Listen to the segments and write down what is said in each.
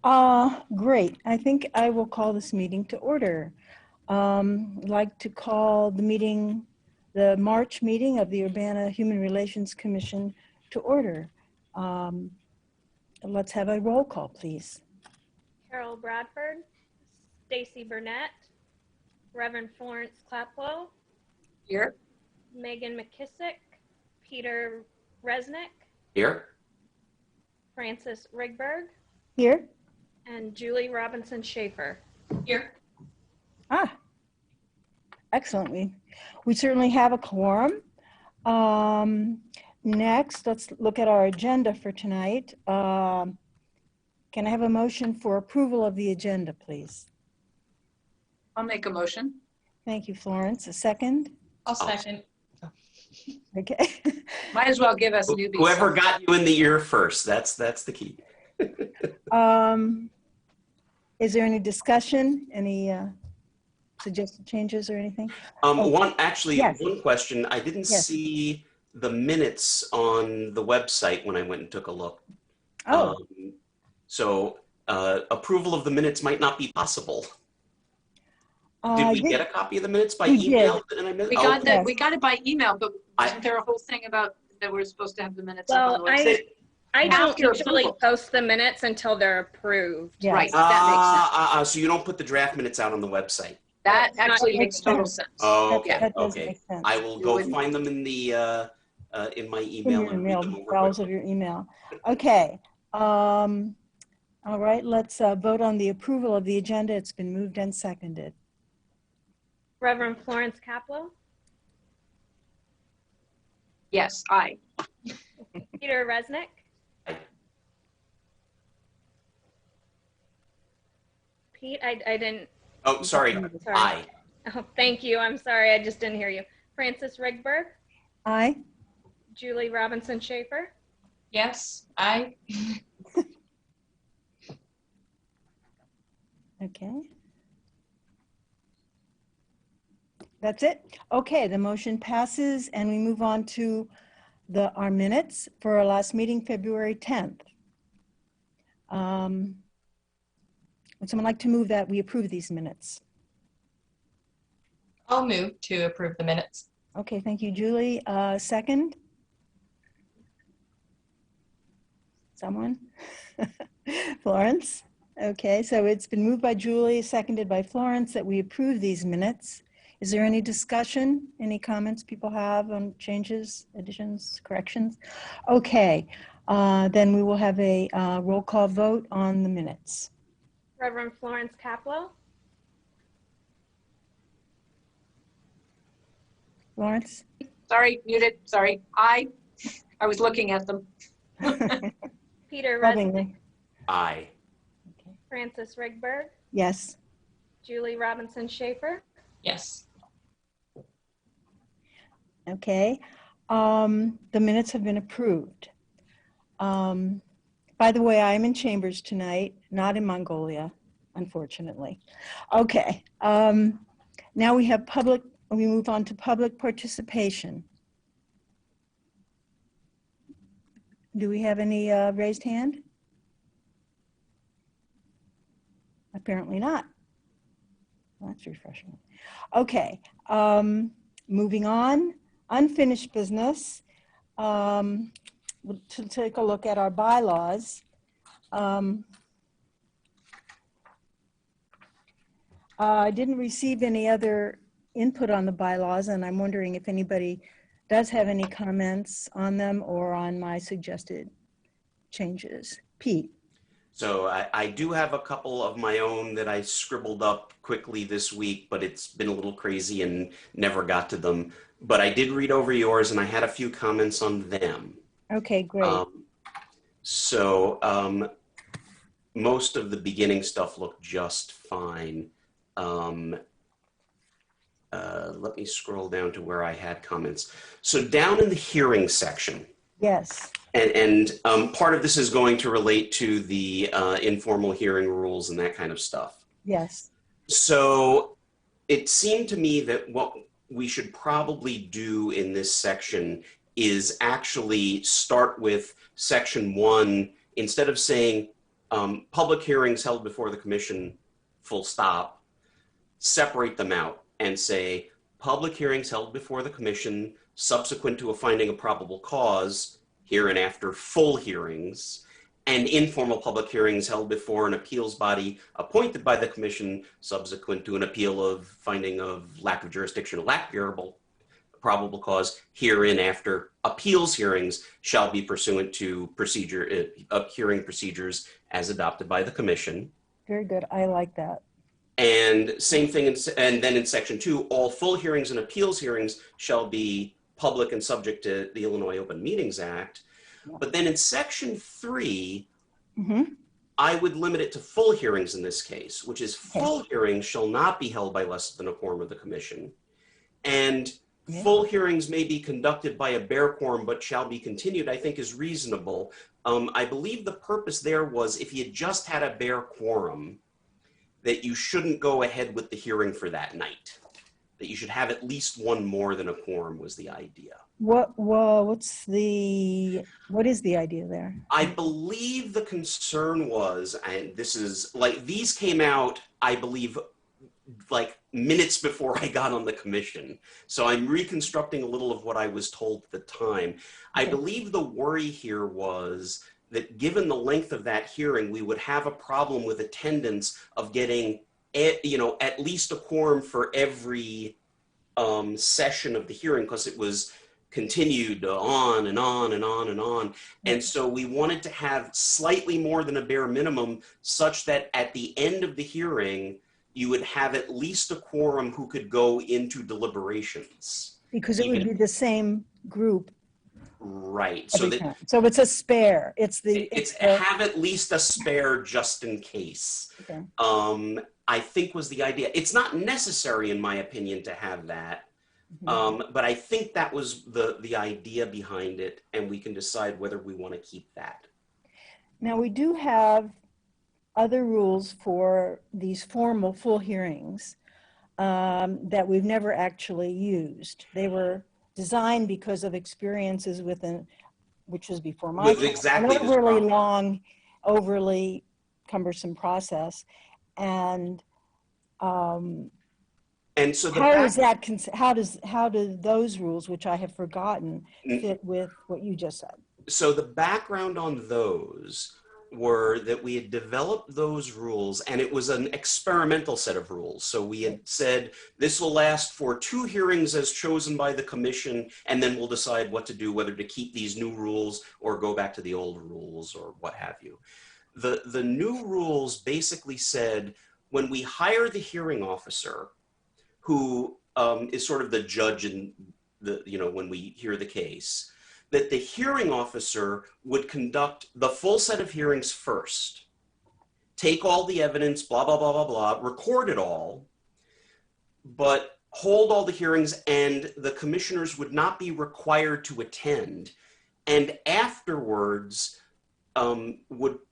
Great. I think I will call this meeting to order. I'd like to call the meeting, the March meeting of the Urbana Human Relations Commission to order. Let's have a roll call, please. Carol Bradford, Stacy Burnett, Reverend Florence Clapwell, Here. Megan McKissick, Peter Resnick, Here. Francis Rigberg, Here. and Julie Robinson Schaefer. Here. Excellent. We certainly have a quorum. Next, let's look at our agenda for tonight. Can I have a motion for approval of the agenda, please? I'll make a motion. Thank you, Florence. A second? I'll second. Okay. Might as well give us newbies. Whoever got you in the ear first, that's the key. Is there any discussion, any suggested changes or anything? One question. I didn't Yes. see the minutes on the website when I went and took a look. Oh, So approval of the minutes might not be possible. Did we get a copy of the minutes by we email? And I missed? We got yes. we got it by email, but wasn't there a whole thing about that we're supposed to have the minutes up on Well, the website? I don't After usually approval. post the minutes until they're approved. yes. Right, that makes sense. So you don't put the draft minutes out on the website? That actually Not- makes total sense. Oh, That- okay, that does okay. make sense. I will You go wouldn't- find them in the in my In email your and read email, them over files of quickly. your email. Okay. All right, let's vote on the approval of the agenda. It's been moved and seconded. Reverend Florence Caplow, Yes, aye. Peter Resnick, Aye. Pete, I didn't, Oh, sorry. sorry. Aye. Oh, thank you. I'm sorry. I just didn't hear you. Francis Rigberg, Aye? Julie Robinson Schaefer, Yes, aye. Okay. That's it? Okay, the motion passes and we move on to our minutes for our last meeting, February 10th. Would someone like to move that we approve these minutes? I'll move to approve the minutes. Okay, thank you, Julie. Second? Someone? Florence? Okay, so it's been moved by Julie, seconded by Florence, that we approve these minutes. Is there any discussion, any comments people have on changes, additions, corrections? Okay, then we will have a roll call vote on the minutes. Reverend Florence Caplow, Florence? Sorry, muted, sorry. Aye. I was looking at them. Peter Resnick, Lovingly. Aye. Francis Rigberg, Yes. Julie Robinson Schaefer, Yes. Okay, the minutes have been approved. By the way, I am in Chambers tonight, not in Mongolia, unfortunately. Okay, now we move on to public participation. Do we have any raised hand? Apparently not. Well, that's refreshing. Okay, moving on. Unfinished business. To take a look at our bylaws. I didn't receive any other input on the bylaws, and I'm wondering if anybody does have any comments on them or on my suggested changes. Pete. So I do have a couple of my own that I scribbled up quickly this week, but it's been a little crazy and never got to them. But I did read over yours and I had a few comments on them. Okay, great. Most of the beginning stuff looked just fine. Let me scroll down to where I had comments. So down in the hearing section, Yes. and part of this is going to relate to the informal hearing rules and that kind of stuff. Yes. So it seemed to me that what we should probably do in this section is actually start with section 1, instead of saying public hearings held before the commission, full stop, separate them out and say public hearings held before the commission subsequent to a finding of probable cause, hereinafter full hearings, and informal public hearings held before an appeals body appointed by the commission subsequent to an appeal of finding of lack of jurisdiction or lack of probable cause, hereinafter appeals hearings shall be pursuant to hearing procedures as adopted by the commission. Very good. I like that. And same thing, and then in section 2, all full hearings and appeals hearings shall be public and subject to the Illinois Open Meetings Act. But then in section 3, I would limit it to full hearings in this case, which is full hearings shall not be held by less than a quorum of the commission. And full hearings may be conducted by a bare quorum, but shall be continued, I think is reasonable. I believe the purpose there was if you just had a bare quorum, that you shouldn't go ahead with the hearing for that night. That you should have at least one more than a quorum was the idea. What is the idea there? I believe the concern was, and this is like, these came out, I believe, like minutes before I got on the commission. So I'm reconstructing a little of what I was told at the time. I believe the worry here was that given the length of that hearing, we would have a problem with attendance of getting, at least a quorum for every session of the hearing, because it was continued on and on and on and on. And so we wanted to have slightly more than a bare minimum such that at the end of the hearing, you would have at least a quorum who could go into deliberations. Because it would be the same group. Right. So it's a spare. It's have at least a spare just in case. Okay. I think was the idea. It's not necessary, in my opinion, to have that. But I think that was the idea behind it, and we can decide whether we want to keep that. Now, we do have other rules for these formal full hearings that we've never actually used. They were designed because of experiences which was before my time, exactly an overly long, overly cumbersome process. And so how do those rules, which I have forgotten, fit with what you just said? So the background on those were that we had developed those rules, and it was an experimental set of rules. So we had said this will last for 2 hearings as chosen by the commission, and then we'll decide what to do, whether to keep these new rules or go back to the old rules or what have you. The new rules basically said when we hire the hearing officer, who is sort of the judge in when we hear the case, that the hearing officer would conduct the full set of hearings first, take all the evidence, blah, blah, blah, blah, blah, record it all, but hold all the hearings, and the commissioners would not be required to attend. And afterwards,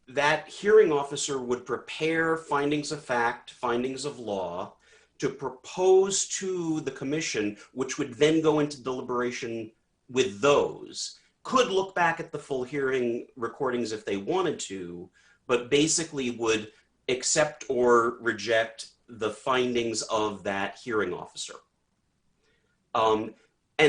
that hearing officer would prepare findings of fact, findings of law, to propose to the commission, which would then go into deliberation with those. Could look back at the full hearing recordings if they wanted to, but basically would accept or reject the findings of that hearing officer. And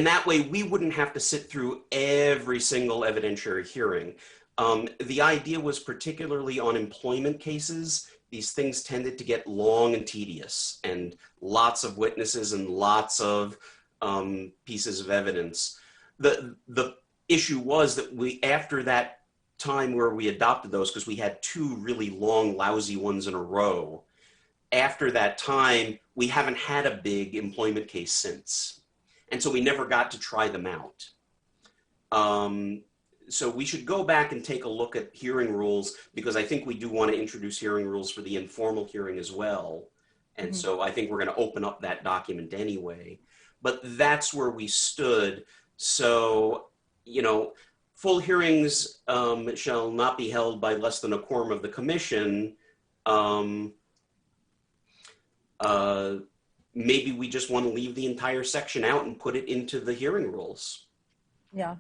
that way we wouldn't have to sit through every single evidentiary hearing. The idea was particularly on employment cases. These things tended to get long and tedious, and lots of witnesses and lots of pieces of evidence. The issue was that after that time where we adopted those, because we had 2 really long, lousy ones in a row, after that time, we haven't had a big employment case since. And so we never got to try them out. So we should go back and take a look at hearing rules, because I think we do want to introduce hearing rules for the informal hearing as well. And so I think we're going to open up that document anyway. But that's where we stood. So, full hearings shall not be held by less than a quorum of the commission. Maybe we just want to leave the entire section out and put it into the hearing rules. Yeah.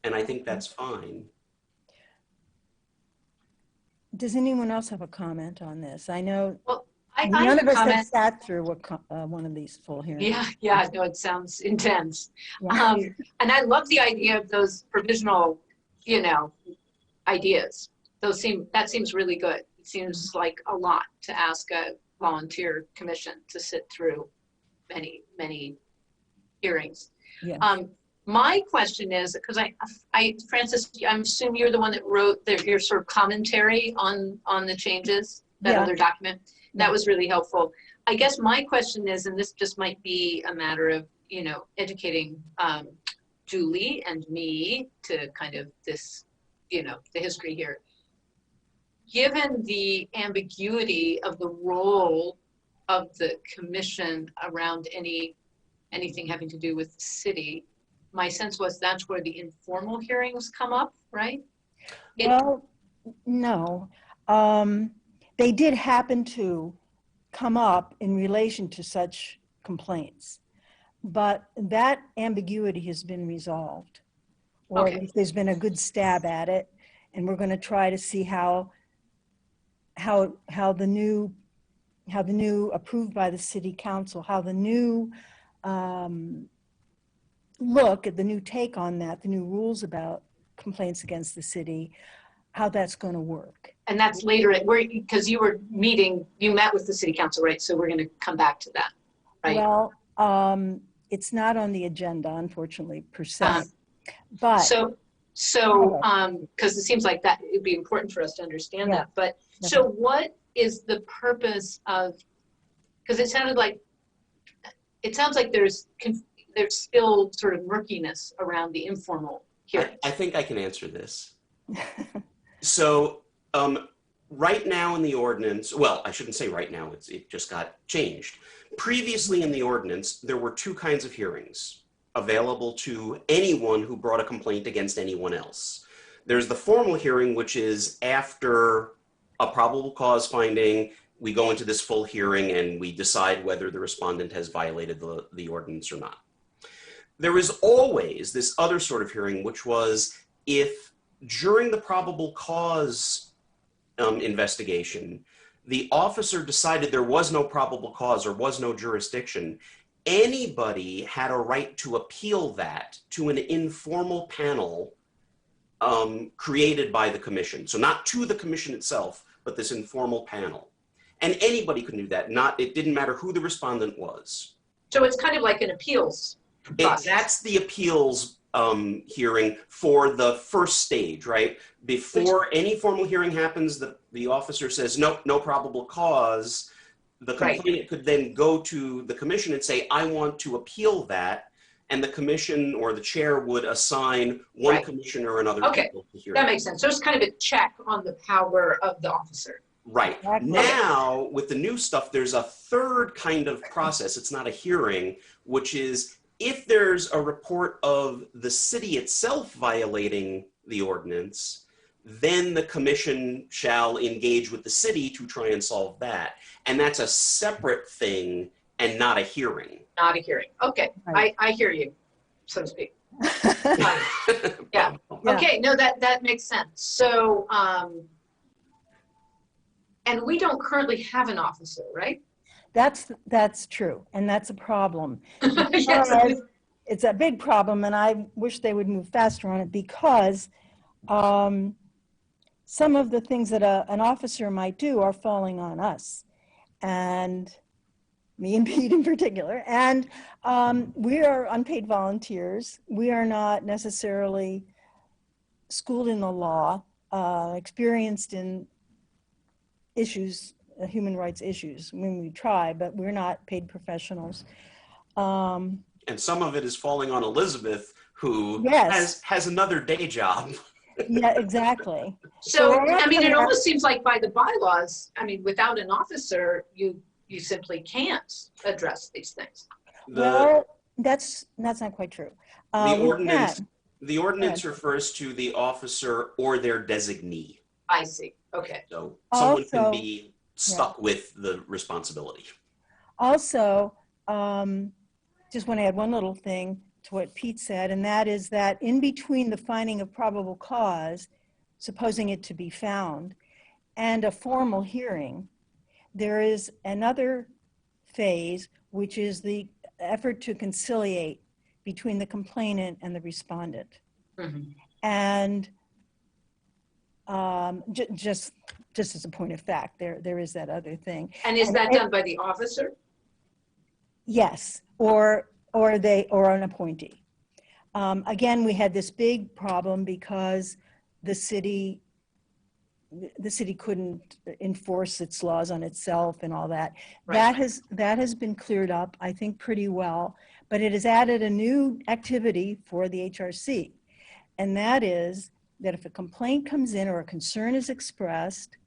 And I think that's fine. does anyone else have a comment on this? I know Well, I none have of a us have comment. sat through one of these full hearings. Yeah, no, it sounds intense. Yeah. And I love the idea of those provisional, ideas. That seems really good. It seems like a lot to ask a volunteer commission to sit through many hearings. Yes. My question is, because Francis, I'm assuming you're the one that wrote your sort of commentary on the changes, that Yeah. other document. That Yeah. was really helpful. I guess my question is, and this just might be a matter of, educating Julie and me to kind of this, the history here. Given the ambiguity of the role of the commission around anything having to do with the city, my sense was that's where the informal hearings come up, right? Well, no. They did happen to come up in relation to such complaints, but that ambiguity has been resolved, or Okay. at least there's been a good stab at it, and we're going to try to see how the new approved by the city council, how the new look at the new take on that, the new rules about complaints against the city, how that's going to work. And that's later, because you met with the city council, right? So we're going to come back to that, right? Well, it's not on the agenda, unfortunately, per se. But So, because it seems like that it'd be important for us to understand Yeah. that. But so what is the purpose of, because it sounds like there's still sort of murkiness around the informal hearings. I think I can answer this. So right now in the ordinance, well, I shouldn't say right now, it just got changed. Previously in the ordinance, there were two kinds of hearings available to anyone who brought a complaint against anyone else. There's the formal hearing, which is after a probable cause finding, we go into this full hearing and we decide whether the respondent has violated the ordinance or not. There is always this other sort of hearing, which was if during the probable cause investigation, the officer decided there was no probable cause or was no jurisdiction, anybody had a right to appeal that to an informal panel created by the commission. So not to the commission itself, but this informal panel. And anybody could do that. It didn't matter who the respondent was. So it's kind of like an appeals process. That's the appeals hearing for the first stage, right? Before any formal hearing happens, the officer says, no probable cause. The complainant could then go to the commission and say, I want to appeal that. And the commission or the chair would assign one commissioner or another people to hear that makes sense. So it's kind of a check on the power of the officer. Right. Exactly. Now, with the new stuff, there's a third kind of process. It's not a hearing, which is if there's a report of the city itself violating the ordinance, then the commission shall engage with the city to try and solve that. And that's a separate thing and not a hearing. Not a hearing. Okay, Right. I hear you, so to speak. Yeah. Yeah. Okay, no, that makes sense. So, and we don't currently have an officer, right? That's true, and that's a problem. Yes. It's a big problem, and I wish they would move faster on it because some of the things that an officer might do are falling on us, and me and Pete in particular. And we are unpaid volunteers. We are not necessarily schooled in the law, experienced in issues, human rights issues. I mean, we try, but we're not paid professionals. And some of it is falling on Elizabeth, who Yes. has another day job. Yeah, exactly. So, we're I mean, it gonna- almost seems like by the bylaws, I mean, without an officer, you simply can't address these things. Well, that's not quite true. The We ordinance, can. the ordinance refers to the officer or their designee. I see, okay. So someone can Also- be stuck with the responsibility. Also, just want to add one little thing to what Pete said, and that is that in between the finding of probable cause, supposing it to be found, and a formal hearing, there is another phase, which is the effort to conciliate between the complainant and the respondent. Mhm. And just as a point of fact, there is that other thing. And is that done by the officer? Yes, or an appointee. Again, we had this big problem because the city couldn't enforce its laws on itself and all that. Right. That has been cleared up, I think, pretty well, but it has added a new activity for the HRC. And that is that if a complaint comes in or a concern is expressed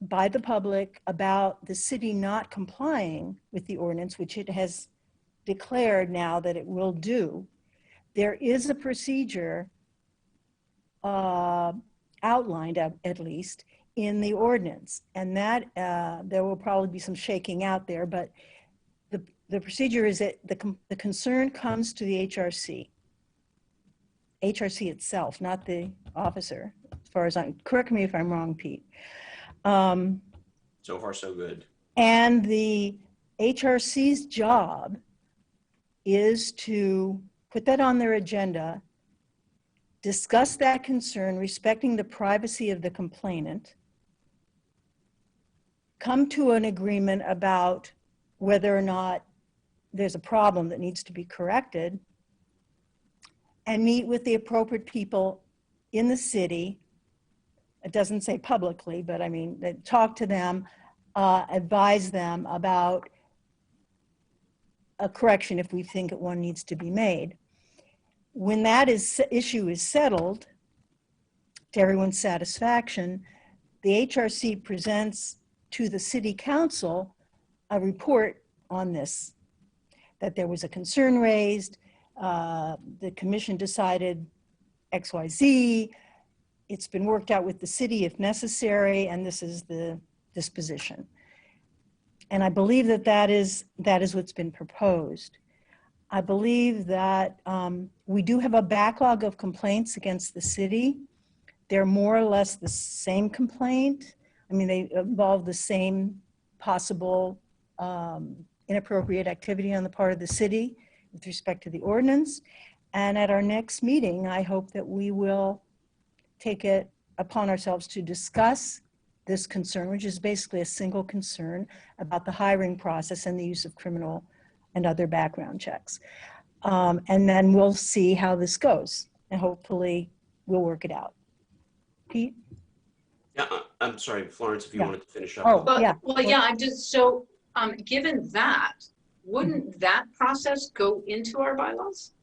by the public about the city not complying with the ordinance, which it has declared now that it will do, there is a procedure outlined, at least, in the ordinance. And that there will probably be some shaking out there, but the procedure is that the concern comes to the HRC itself, not the officer, as far as correct me if I'm wrong, Pete. So far, so good. And the HRC's job is to put that on their agenda, discuss that concern, respecting the privacy of the complainant, come to an agreement about whether or not there's a problem that needs to be corrected, and meet with the appropriate people in the city. It doesn't say publicly, but I mean, talk to them, advise them about a correction if we think one needs to be made. When that issue is settled, to everyone's satisfaction, the HRC presents to the city council a report on this, that there was a concern raised, the commission decided XYZ, it's been worked out with the city if necessary, and this is the disposition. And I believe that is what's been proposed. I believe that we do have a backlog of complaints against the city. They're more or less the same complaint. I mean, they involve the same possible inappropriate activity on the part of the city with respect to the ordinance. And at our next meeting, I hope that we will take it upon ourselves to discuss this concern, which is basically a single concern about the hiring process and the use of criminal and other background checks. And then we'll see how this goes, and hopefully we'll work it out. Pete? Yeah, I'm sorry, Florence, if you Yeah. wanted to finish up. Oh, Well, yeah, I'm just so, given that, wouldn't that process go into our bylaws?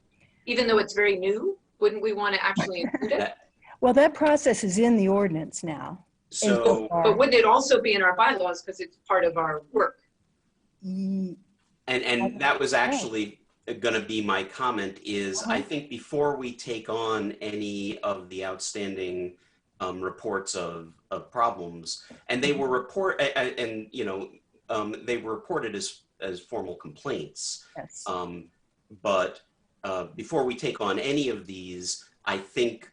Even though it's very new, wouldn't we want to actually include it? Well, that process is in the ordinance now. So, But wouldn't it also be in our bylaws because it's part of our work? Mm, and that was actually going to be my comment is Uh-huh. I think before we take on any of the outstanding reports of problems, and they were they were reported as formal complaints. yes. But before we take on any of these, I think,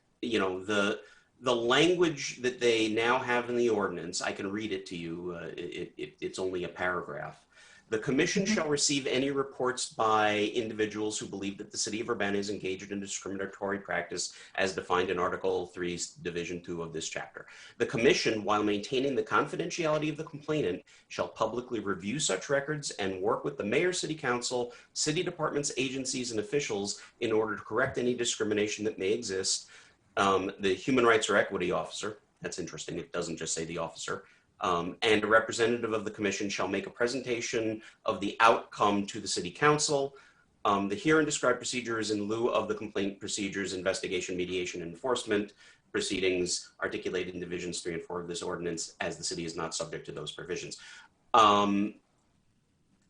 the language that they now have in the ordinance, I can read it to you. It's only a paragraph. The commission shall receive any reports by individuals who believe that the city of Urbana is engaged in discriminatory practice as defined in Article 3, Division 2 of this chapter. The commission, while maintaining the confidentiality of the complainant, shall publicly review such records and work with the mayor, city council, city departments, agencies, and officials in order to correct any discrimination that may exist. The human rights or equity officer, that's interesting, it doesn't just say the officer, and a representative of the commission shall make a presentation of the outcome to the city council. The herein described procedure is in lieu of the complaint procedures, investigation, mediation, and enforcement proceedings articulated in divisions 3 and 4 of this ordinance, as the city is not subject to those provisions.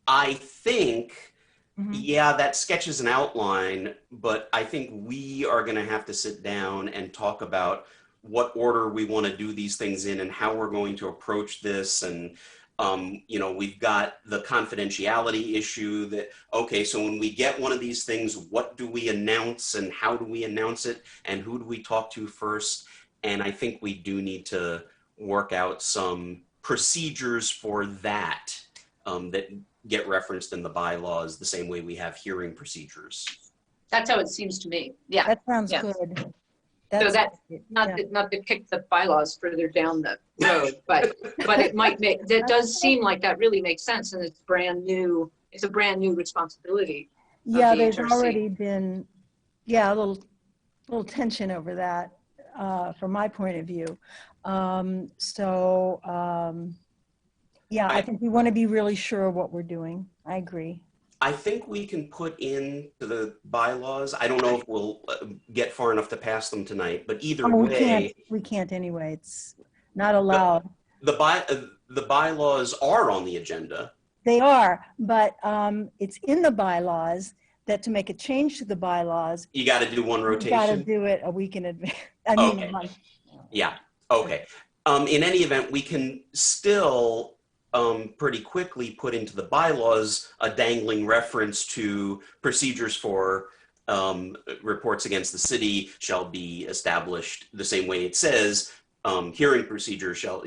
I think, yeah, that sketches an outline, but I think we are going to have to sit down and talk about what order we want to do these things in and how we're going to approach this. And, we've got the confidentiality issue that, okay, so when we get one of these things, what do we announce and how do we announce it and who do we talk to first? And I think we do need to work out some procedures for that that get referenced in the bylaws the same way we have hearing procedures. That's how it seems to me. Yeah. That sounds Yeah. good. So That's that, good. not Yeah. to, not to kick the bylaws further down the road, but it might make, that does seem like that really makes sense, and it's brand new, it's a brand new responsibility. Yeah, the there's HRC. already been, yeah, a little tension over that from my point of view. Yeah, I think we want to be really sure what we're doing. I agree. I think we can put into the bylaws, I don't know if we'll get far enough to pass them tonight, but either Oh, way, we can't anyway. It's not allowed. the bylaws are on the agenda. They are, but it's in the bylaws that to make a change to the bylaws, You got to do one you got to rotation. do it a week in advance. I mean, Okay. a month. Yeah, okay. In any event, we can still pretty quickly put into the bylaws a dangling reference to procedures for reports against the city shall be established the same way it says, hearing procedures shall,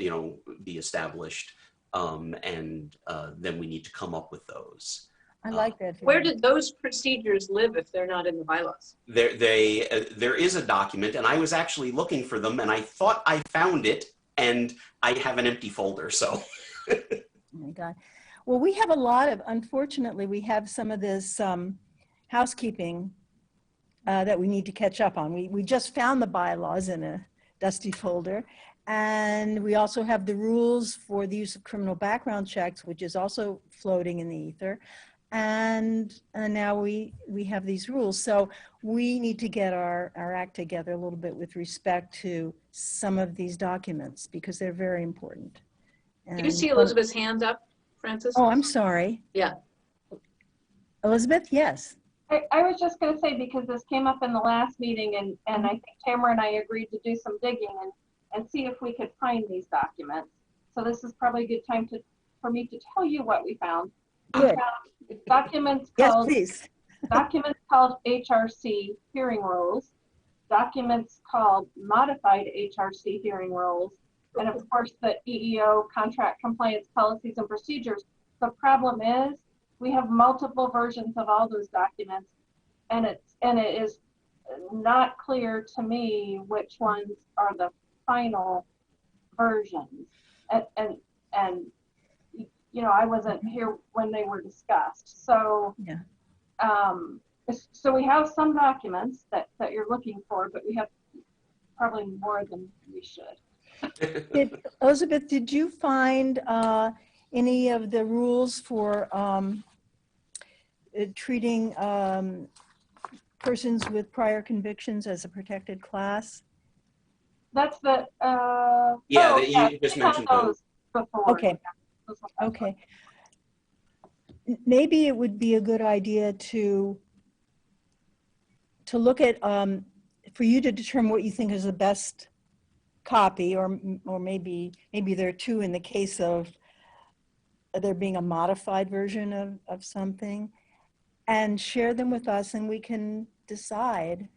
be established, and then we need to come up with those. I like that. Where did those procedures live if they're not in the bylaws? There is a document, and I was actually looking for them, and I thought I found it, and I have an empty folder, so. Oh my God. Well, we have a lot of, unfortunately, we have some of this housekeeping that we need to catch up on. We just found the bylaws in a dusty folder. And we also have the rules for the use of criminal background checks, which is also floating in the ether. And now we have these rules. So we need to get our act together a little bit with respect to some of these documents because they're very important. Do you see Elizabeth's hand up, Francis? Oh, I'm sorry. Yeah. Elizabeth, yes. I was just going to say, because this came up in the last meeting, and I think Tamara and I agreed to do some digging and see if we could find these documents. So this is probably a good time for me to tell you what we found. Good. We found documents Yes, called please. documents called HRC hearing rules, documents called modified HRC hearing rules, and of course the EEO contract compliance policies and procedures. The problem is we have multiple versions of all those documents, and it is not clear to me which ones are the final versions. And I wasn't here when they were discussed. So Yeah. So we have some documents that you're looking for, but we have probably more than we should. Elizabeth, did you find any of the rules for treating persons with prior convictions as a protected class? That's the, Yeah, oh, you just we had mentioned those. those before. Okay. Okay. Maybe it would be a good idea to look at, for you to determine what you think is the best copy, or maybe there are two in the case of there being a modified version of something, and share them with us, and we can decide.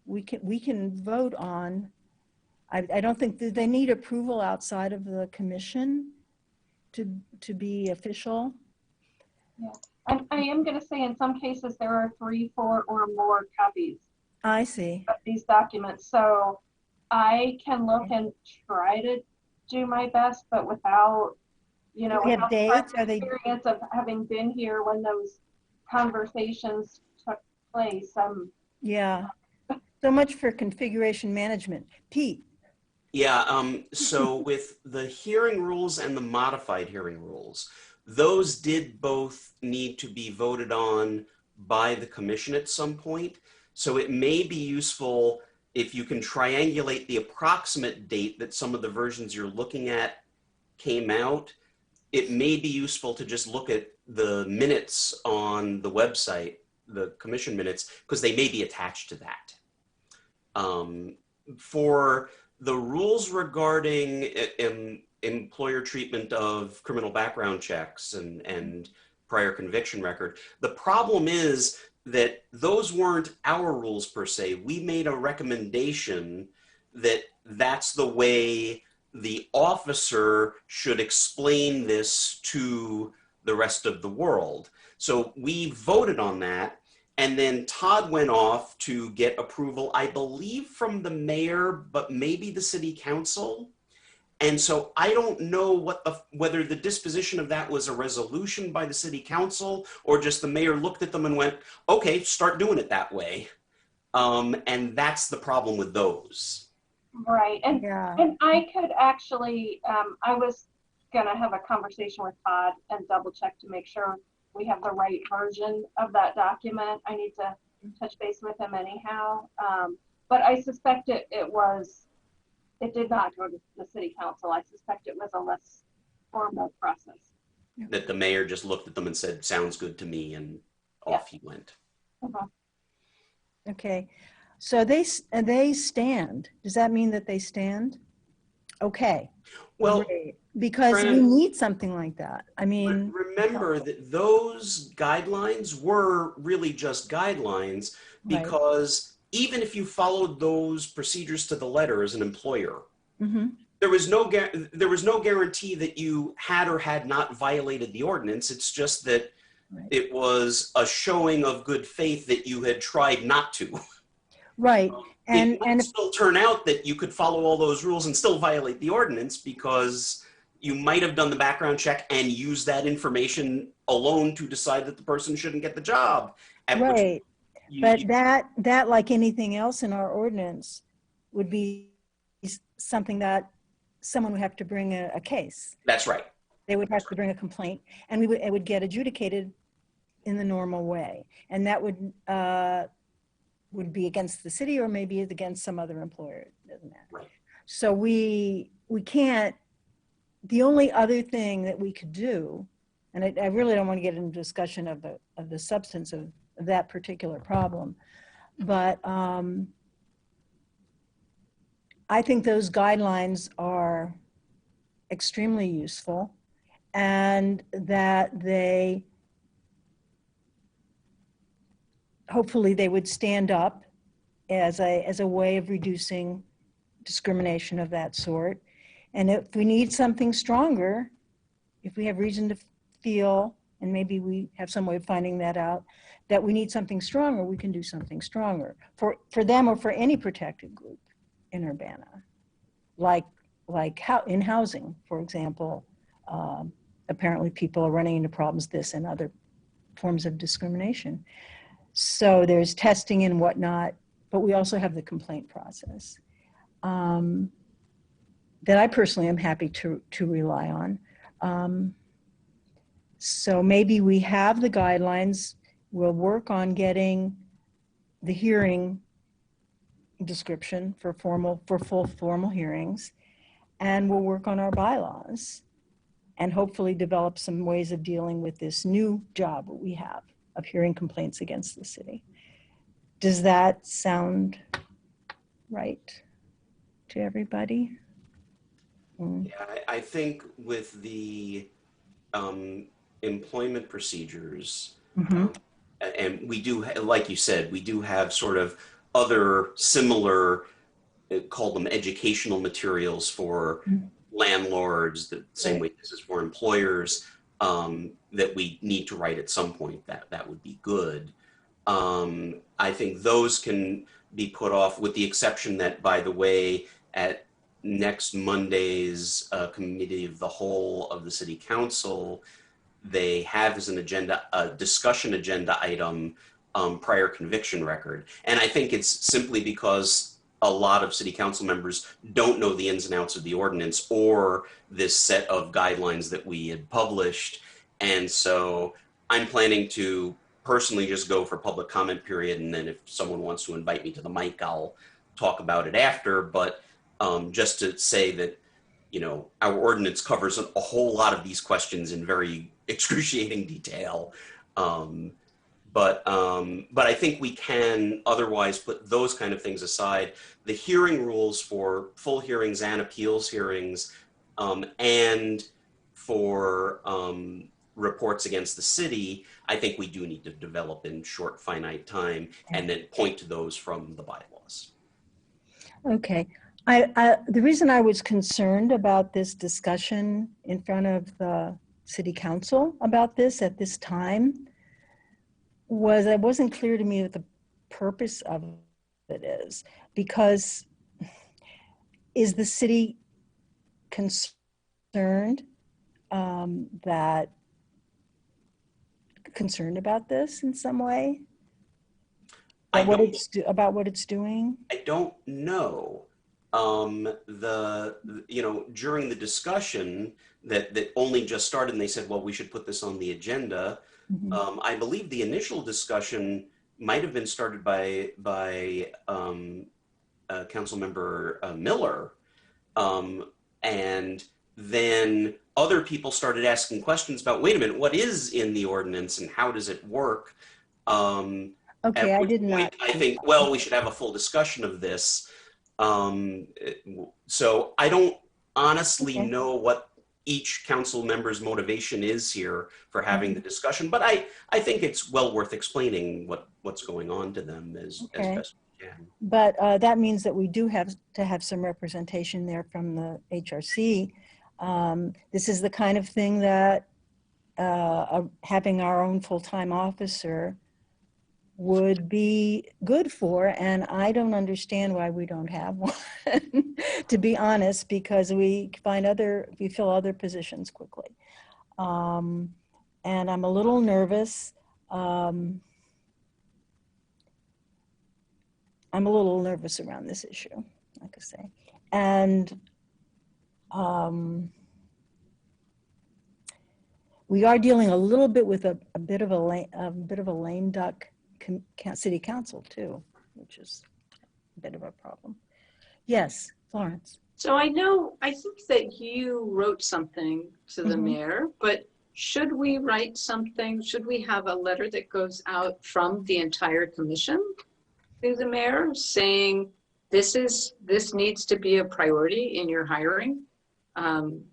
We can vote on. I don't think that they need approval outside of the commission to be official. I am going to say in some cases there are 3, 4, or more copies I see. of these documents. So I can look and try to do my best, but without, Do they have without the dates? Are they? experience of having been here when those conversations took place. Yeah. So much for configuration management. Pete. Yeah, so with the hearing rules and the modified hearing rules, those did both need to be voted on by the commission at some point. So it may be useful if you can triangulate the approximate date that some of the versions you're looking at came out. It may be useful to just look at the minutes on the website, the commission minutes, because they may be attached to that. For the rules regarding employer treatment of criminal background checks and prior conviction record, the problem is that those weren't our rules per se. We made a recommendation that that's the way the officer should explain this to the rest of the world. So we voted on that. And then Todd went off to get approval, I believe, from the mayor, but maybe the city council. And so I don't know whether the disposition of that was a resolution by the city council or just the mayor looked at them and went, okay, start doing it that way. And that's the problem with those. Right. And Yeah. And I could actually, I was gonna have a conversation with Todd and double check to make sure we have the right version of that document. I need to touch base with him anyhow. But I suspect it did not go to the city council. I suspect it was a less formal process. That the mayor just looked at them and said, sounds good to me, and off he went. Okay. So they stand. Does that mean that they stand? Okay. Well, Great. Because we Fran- need something like that. I mean, remember that those guidelines were really just guidelines Right. because even if you followed those procedures to the letter as an employer, mhm. there was no guarantee that you had or had not violated the ordinance. It's just that Right. it was a showing of good faith that you had tried not to. Right. And it might still turn out that you could follow all those rules and still violate the ordinance because you might have done the background check and used that information alone to decide that the person shouldn't get the job. At which right. But that, like anything else in our ordinance, would be something that someone would have to bring a case. That's right. They would have to bring a complaint, and it would get adjudicated in the normal way, and that would be against the city or maybe against some other employer. It doesn't matter. Right. So we can't. The only other thing that we could do, and I really don't want to get into discussion of the substance of that particular problem, but I think those guidelines are extremely useful, and that hopefully they would stand up as a way of reducing discrimination of that sort. And if we need something stronger, if we have reason to feel, and maybe we have some way of finding that out, that we need something stronger, we can do something stronger for them or for any protected group in Urbana, like in housing, for example. Apparently people are running into problems, this and other forms of discrimination. So there's testing and whatnot, but we also have the complaint process that I personally am happy to rely on. So maybe we have the guidelines. We'll work on getting the hearing description for full formal hearings, and we'll work on our bylaws and hopefully develop some ways of dealing with this new job that we have of hearing complaints against the city. Does that sound right to everybody? Yeah, I think with the employment procedures, and we do, like you said, we do have sort of other similar, call them educational materials for landlords, the same way this is for employers, that we need to write at some point. That would be good. I think those can be put off, with the exception that, by the way, at next Monday's committee of the whole of the city council, they have as an agenda, a discussion agenda item, prior conviction record. And I think it's simply because a lot of city council members don't know the ins and outs of the ordinance or this set of guidelines that we had published. And so I'm planning to personally just go for public comment period. And then if someone wants to invite me to the mic, I'll talk about it after. But just to say that, you know, our ordinance covers a whole lot of these questions in very excruciating detail. But I think we can otherwise put those kind of things aside. The hearing rules for full hearings and appeals hearings, and for reports against the city, I think we do need to develop in short, finite time, and then point to those from the bylaws. Okay. The reason I was concerned about this discussion in front of the city council about this at this time was it wasn't clear to me what the purpose of it is, because is the city concerned concerned about this in some way? About what it's doing? I don't know. During the discussion that only just started, and they said, well, we should put this on the agenda. Mhm. I believe the initial discussion might have been started by Councilmember Miller, and then other people started asking questions about, wait a minute, what is in the ordinance and how does it work? Okay, At I which did point not. I think, well, we should have a full discussion of this. So I don't honestly Okay. know what each council member's motivation is here for having Mm-hmm. the discussion, but I think it's well worth explaining what's going on to them as Okay. best we can. But that means that we do have to have some representation there from the HRC. This is the kind of thing that having our own full-time officer would be good for, and I don't understand why we don't have one, to be honest, because we fill other positions quickly. And I'm a little nervous. I'm a little nervous around this issue, like I say. And we are dealing a little bit with a bit of a lame duck city council too, which is a bit of a problem. Yes, Florence. So I think that you wrote something to the mayor, but should we write something? Should we have a letter that goes out from the entire commission to the mayor saying, this needs to be a priority in your hiring?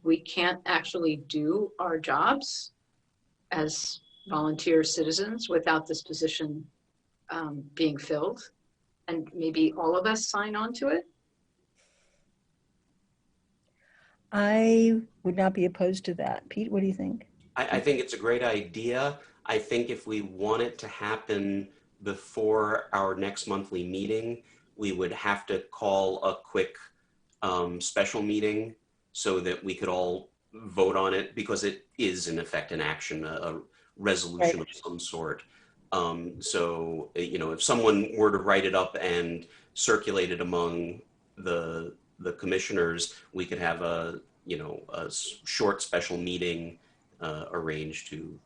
We can't actually do our jobs as volunteer citizens without this position being filled, and maybe all of us sign on to it. I would not be opposed to that. Pete, what do you think? I think it's a great idea. I think if we want it to happen before our next monthly meeting, we would have to call a quick special meeting so that we could all vote on it, because it is in effect an action, a resolution of some sort. So, if someone were to write it up and circulate it among the commissioners, we could have a short special meeting arranged to.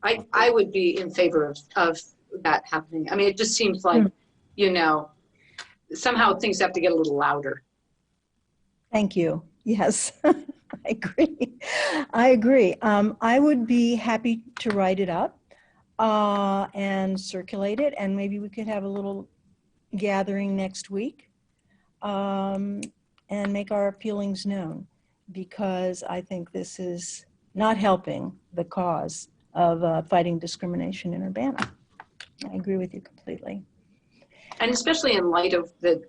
I would be in favor of that happening. I mean, it just seems like, somehow things have to get a little louder. Thank you. Yes, I agree. I would be happy to write it up and circulate it, and maybe we could have a little gathering next week and make our feelings known, because I think this is not helping the cause of fighting discrimination in Urbana. I agree with you completely. And especially in light of the,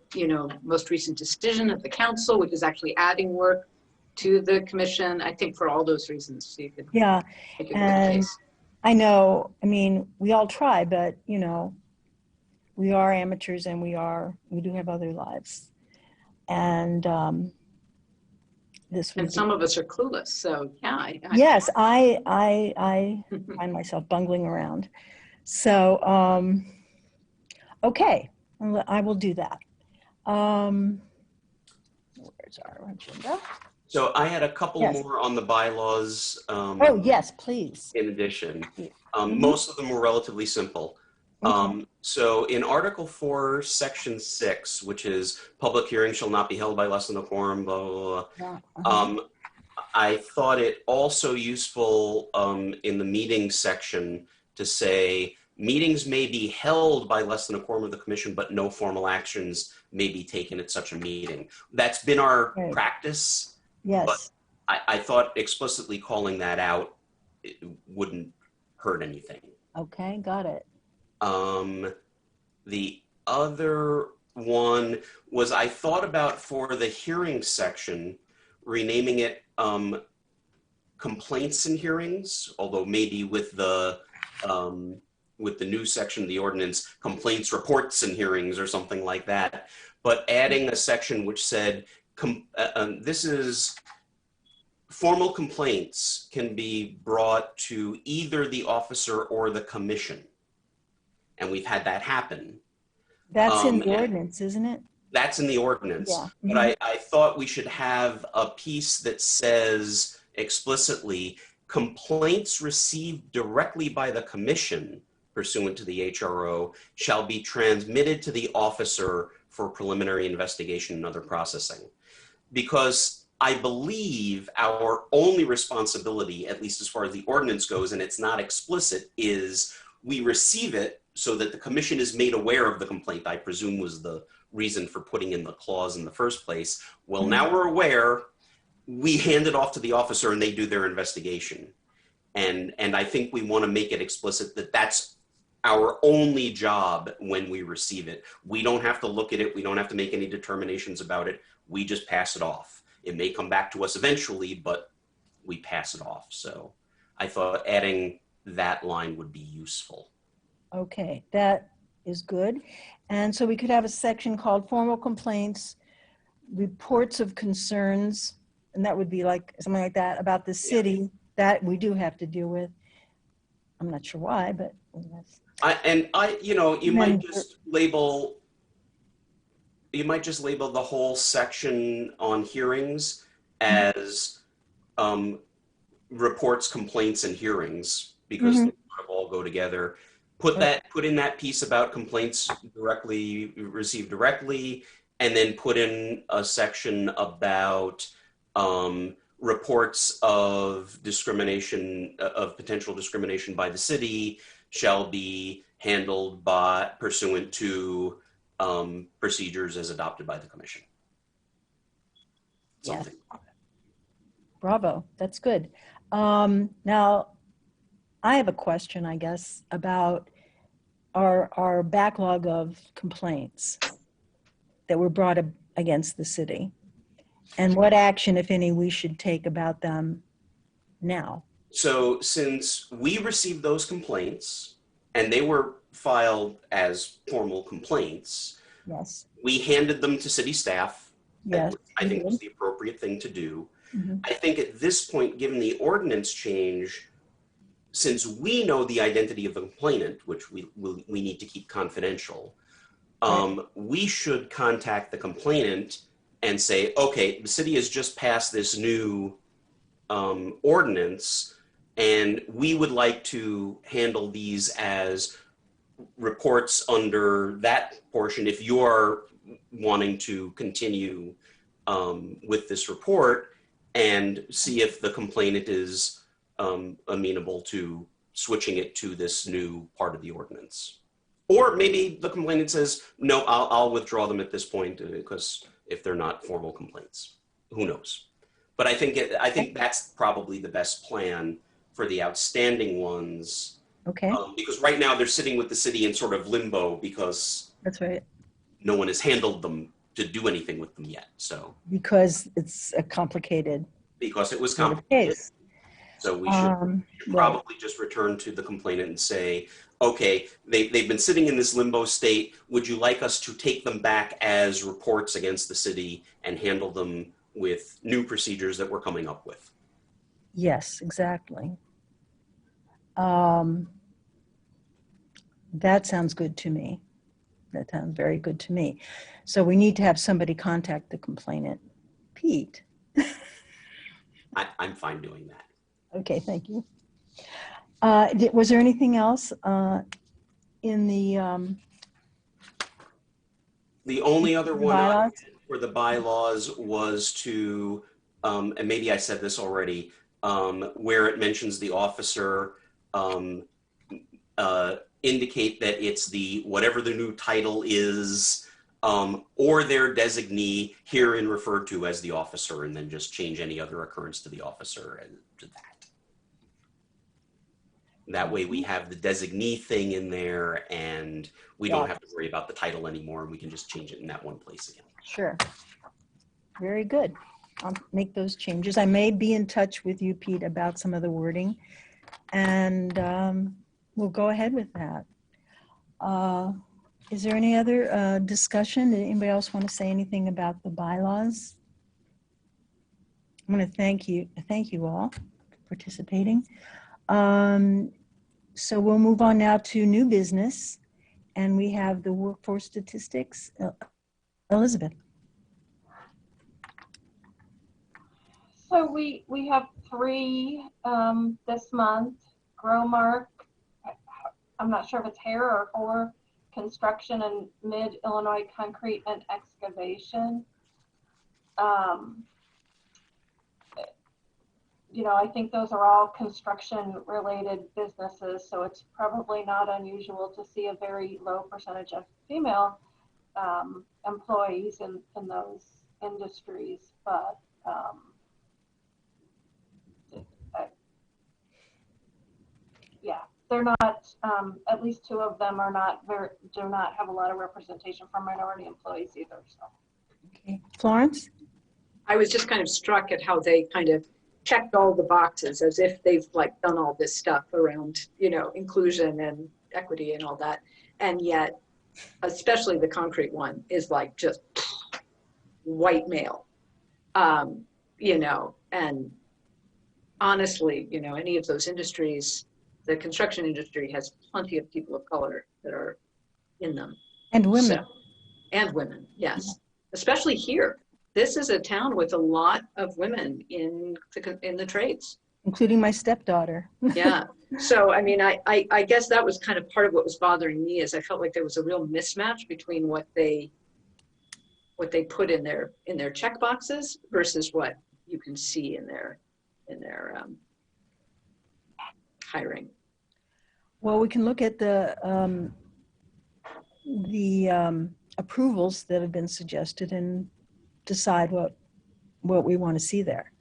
most recent decision of the council, which is actually adding work to the commission. I think for all those reasons, you could make a good case. I know, we all try, but we are amateurs and we do have other lives. And some of us are clueless. So yeah. Yes, I find myself bungling around. So, okay, I will do that. Where's our agenda? So I had a couple more on the bylaws. Oh, yes, please. In addition, most of them were relatively simple. So in Article 4, Section 6, which is public hearings shall not be held by less than a quorum, blah, blah, blah. I thought it also useful in the meeting section to say meetings may be held by less than a quorum of the commission, but no formal actions may be taken at such a meeting. That's been our practice. Yes. But I thought explicitly calling that out wouldn't hurt anything. Okay, got it. The other one was I thought about for the hearing section, renaming it complaints and hearings, although maybe with the new section of the ordinance, complaints, reports, and hearings, or something like that. But adding a section which said, this is formal complaints can be brought to either the officer or the commission. And we've had that happen. That's in the and ordinance, isn't it? That's in the ordinance. Yeah. But I thought we should have a piece that says explicitly, complaints received directly by the commission pursuant to the HRO shall be transmitted to the officer for preliminary investigation and other processing. Because I believe our only responsibility, at least as far as the ordinance goes, and it's not explicit, is we receive it so that the commission is made aware of the complaint, I presume was the reason for putting in the clause in the first place. Well, now we're aware, we hand it off to the officer and they do their investigation. And I think we want to make it explicit that that's our only job when we receive it. We don't have to look at it. We don't have to make any determinations about it. We just pass it off. It may come back to us eventually, but we pass it off. So I thought adding that line would be useful. Okay, that is good. And so we could have a section called formal complaints, reports of concerns, and that would be like something like that about the city that we do have to deal with. I'm not sure why, but that's. You might just label the whole section on hearings as reports, complaints, and hearings, because they sort of all go together. Put in that piece about complaints received directly, and then put in a section about reports of discrimination, of potential discrimination by the city shall be handled pursuant to procedures as adopted by the commission. Something. Yes. Bravo, that's good. Now, I have a question, I guess, about our backlog of complaints that were brought up against the city, and what action, if any, we should take about them now. So since we received those complaints and they were filed as formal complaints, Yes. we handed them to city staff. Yes. I think was the appropriate thing to do. Mm-hmm. I think at this point, given the ordinance change, since we know the identity of the complainant, which we need to keep confidential, we should contact the complainant and say, okay, the city has just passed this new ordinance, and we would like to handle these as reports under that portion. If you're wanting to continue with this report, and see if the complainant is amenable to switching it to this new part of the ordinance. Or maybe the complainant says, no, I'll withdraw them at this point because if they're not formal complaints, who knows? But I think that's probably the best plan for the outstanding ones. Okay, Because right now they're sitting with the city in sort of limbo because that's right. no one has handled them to do anything with them yet. So Because it's a complicated because it was complicated. case. So we should probably just return to the complainant and say, okay, they've been sitting in this limbo state. Would you like us to take them back as reports against the city and handle them with new procedures that we're coming up with? Yes, exactly. That sounds good to me. That sounds very good to me. So we need to have somebody contact the complainant. Pete. I'm fine doing that. Okay, thank you. Was there anything else in the only other one I bylaws? did for the bylaws was to, and maybe I said this already, where it mentions the officer, indicate that it's the, whatever the new title is, or their designee herein referred to as the officer, and then just change any other occurrence to the officer and to that. That way we have the designee thing in there and we don't have to worry about the title anymore, and we can just change it in that one place again. Sure. Very good. I'll make those changes. I may be in touch with you, Pete, about some of the wording, and we'll go ahead with that. Is there any other discussion? Did anybody else want to say anything about the bylaws? I'm going to thank you all for participating. So we'll move on now to new business, and we have the workforce statistics. Elizabeth. So we have 3 this month. Growmark, I'm not sure if it's hair or for construction and Mid-Illinois concrete and excavation. You know, I think those are all construction related businesses, so it's probably not unusual to see a very low percentage of female employees in those industries, but yeah, they're not, at least 2 of them are not do not have a lot of representation for minority employees either, so. Okay. Florence? I was just kind of struck at how they kind of checked all the boxes as if they've like done all this stuff around, you know, inclusion and equity and all that. And yet, especially the concrete one is like just white male, you know, and honestly, you know, any of those industries, the construction industry has plenty of people of color that are in them. And women. So, and women, yes, especially here. This is a town with a lot of women in the trades. Including my stepdaughter. Yeah. So, I mean, I guess that was kind of part of what was bothering me is I felt like there was a real mismatch between what they put in their check boxes versus what you can see in their hiring. Well, we can look at the approvals that have been suggested and decide what we want to see there.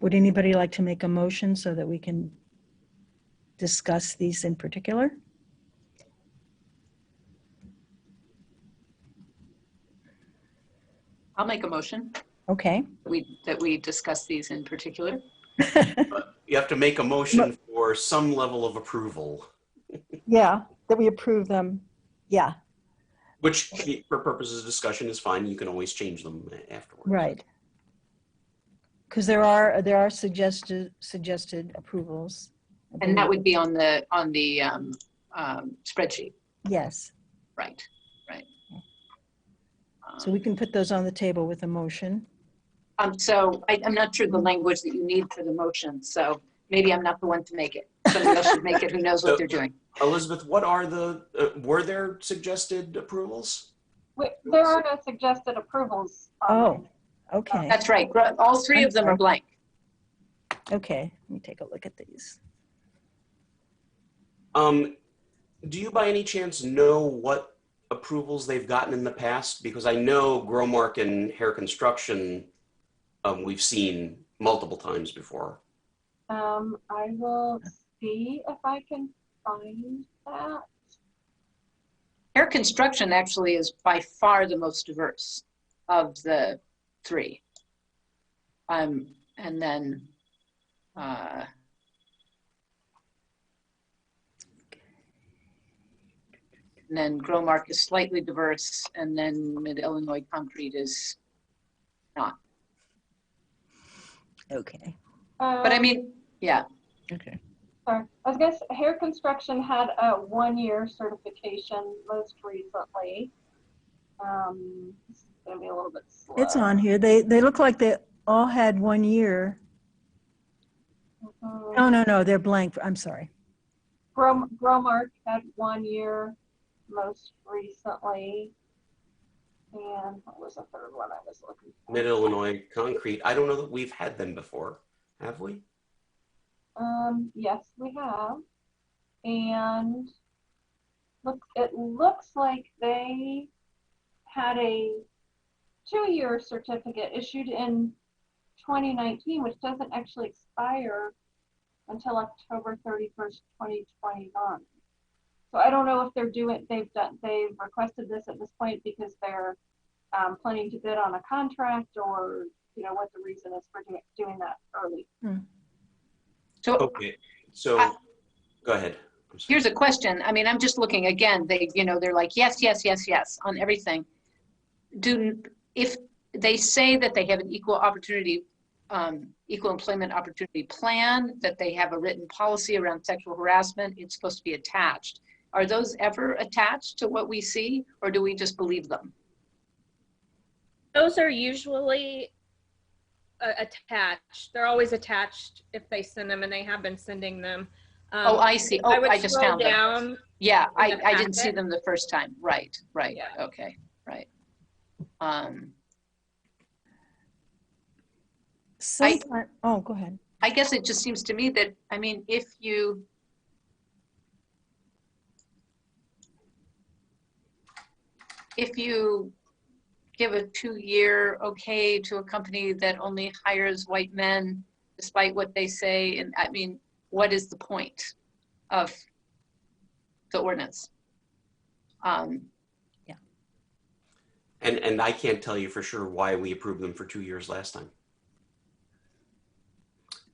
Would anybody like to make a motion so that we can discuss these in particular? I'll make a motion Okay. that we discuss these in particular. You have to make a motion for some level of approval, Yeah, that we approve them. Yeah, which for purposes of discussion is fine. You can always change them afterwards. right. Because there are suggested approvals. And that would be on the spreadsheet, Yes. right? So we can put those on the table with a motion. So I'm not sure the language that you need for the motion, so maybe I'm not the one to make it. Somebody else should make it who knows what they're doing. Elizabeth, what are were there suggested approvals? There are no suggested approvals. Oh, okay. That's right. All 3 of them are blank. Okay, let me take a look at these. Do you by any chance know what approvals they've gotten in the past? Because I know Growmark and Hair Construction, we've seen multiple times before. I will see if I can find that. Hair construction actually is by far the most diverse of the 3. And then Growmark is slightly diverse, and then Mid-Illinois Concrete is not. Okay. But I mean, yeah. Okay. Sorry, I was gonna say, Hair Construction had a 1-year certification most recently. It's gonna be a little bit slow. It's on here. They look like they all had 1 year. Mhm. Oh, no, they're blank. I'm sorry. Growmark had 1 year most recently. And what was the third one I was looking for? Mid-Illinois Concrete. I don't know that we've had them before. Have we? Yes, we have. And it looks like they had a 2-year certificate issued in 2019, which doesn't actually expire until October 31st, 2021. So I don't know if they've requested this at this point because they're planning to bid on a contract, or what the reason is for doing that early. So Okay, so go ahead. I'm sorry. here's a question. I mean, I'm just looking again, they're like, yes, yes, yes, yes, on everything. If they say that they have an equal employment opportunity plan, that they have a written policy around sexual harassment, it's supposed to be attached. Are those ever attached to what we see, or do we just believe them? Those are usually attached. They're always attached if they send them, and they have been sending them. Oh, I see. Oh, would I just scroll found them. down. Yeah, in the I didn't see packet. them the first time. Right. Yeah. Okay, right. Oh, go ahead. I guess it just seems to me that, I mean, if you give a 2-year okay to a company that only hires white men, despite what they say, and I mean, what is the point of the ordinance? And I can't tell you for sure why we approved them for 2 years last time.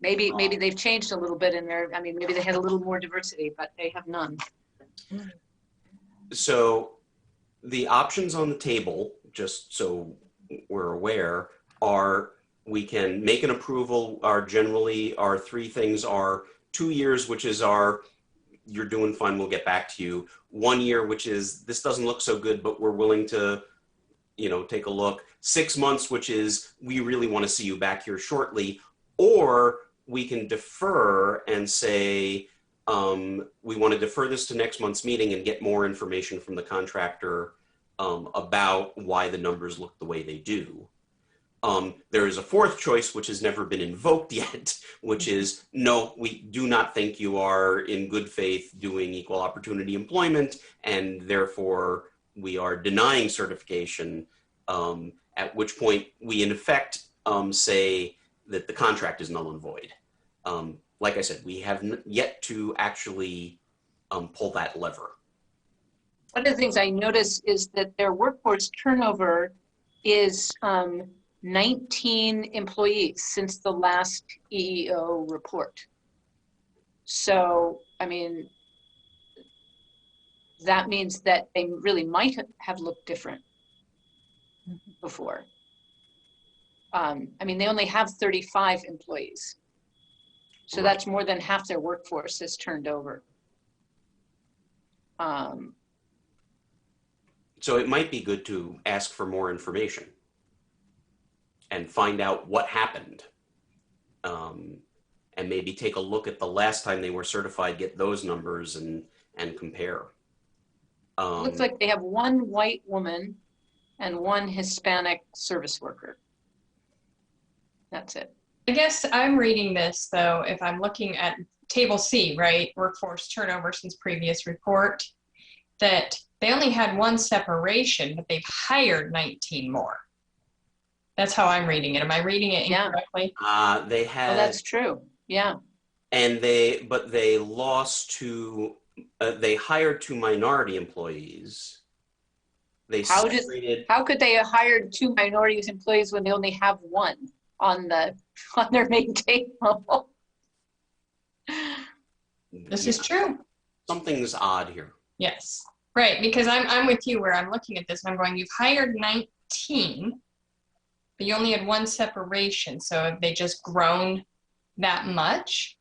Maybe they've changed a little bit in there. I mean, maybe they had a little more diversity, but they have none. So the options on the table, just so we're aware, are we can make an approval, our 3 things are 2 years, which is you're doing fine, we'll get back to you. 1 year, which is, this doesn't look so good, but we're willing to, take a look. 6 months, which is, we really want to see you back here shortly. Or we can defer and say, we want to defer this to next month's meeting and get more information from the contractor about why the numbers look the way they do. There is a 4th choice, which has never been invoked yet, which is, no, we do not think you are in good faith doing equal opportunity employment, and therefore we are denying certification, at which point we in effect say that the contract is null and void. Like I said, we have yet to actually pull that lever. One of the things I notice is that their workforce turnover is 19 employees since the last EEO report. So, I mean, that means that they really might have looked different before. I mean, they only have 35 employees. So that's more than half their workforce is turned over. So it might be good to ask for more information and find out what happened. And maybe take a look at the last time they were certified, get those numbers and compare. Looks like they have 1 white woman and 1 Hispanic service worker. That's it. I guess I'm reading this, though, if I'm looking at table C, right, workforce turnover since previous report, that they only had 1 separation, but they've hired 19 more. That's how I'm reading it. Am I reading it incorrectly? They had. Oh, that's true. Yeah. And they lost to, they hired 2 minority employees. They separated. How could they have hired 2 minority employees when they only have 1 on their main table? This is true. Something's odd here. Yes. Right, because I'm with you where I'm looking at this and I'm going, you've hired 19, but you only had 1 separation. So have they just grown that much?